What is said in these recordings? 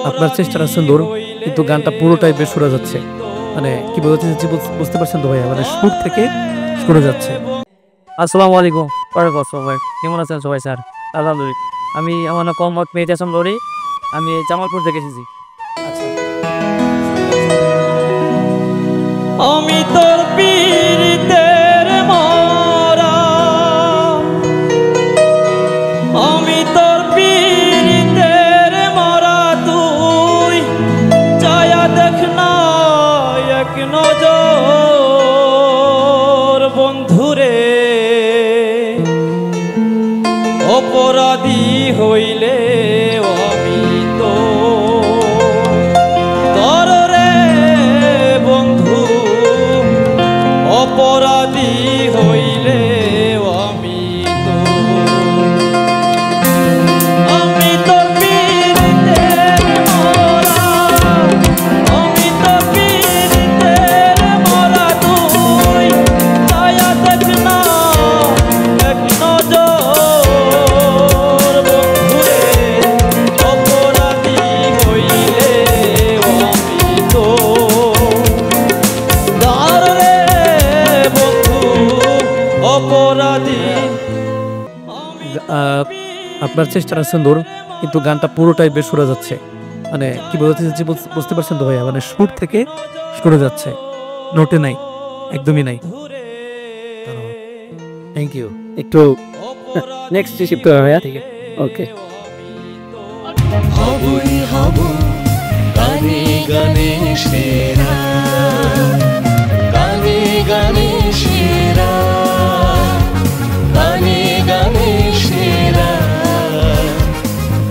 আপনার চেষ্টাটা সুন্দর, কিন্তু গানটা পুরোটাই বেসুরা যাচ্ছে। মানে কি বলতে চাচ্ছি বুঝতে পারছেন তো ভাইয়া? মানে সুর থেকে সরে যাচ্ছে। আসসালামু আলাইকুম। ওয়ালাইকুম আসসালাম ভাই। কেমন আছেন সবাই স্যার? আলহামদুলিল্লাহ। আমার নাম মোহাম্মদ মেহেদী হাসান লরি। আমি জামালপুর থেকে এসেছি। আমি তোর পীড়িতের মরা, আমি তোর পীড়িতের মরা, তুই চায়া দেখ না এক নজর বন্ধুরে। অপরাধী হইলে আমি তো অপরাধী হইলে আমি তো, আমি তো পীড়িতের মরা, আমি তো পীড়িতের মরা, তুই ছায়া দেখ না এক নজর বন্ধুরে। অপরাধী হইলে আমি তো আপনার চেষ্টাটা সুন্দর, কিন্তু গানটা পুরোটাই বেসুরা যাচ্ছে। মানে কি বলতে চাচ্ছি বুঝতে পারছেন তো ভাইয়া? মানে সুর থেকে সরে যাচ্ছে, নোটে নাই, একদমই নাই। Thank you. একটু নেক্সট শিফট করা ভাইয়া। ঠিক আছে, ওকে। হবই হব গানে গানে সেরা, গানে গানে সেরা, গানে গানে সেরা,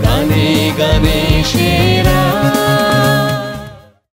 গানে গানে সেরা।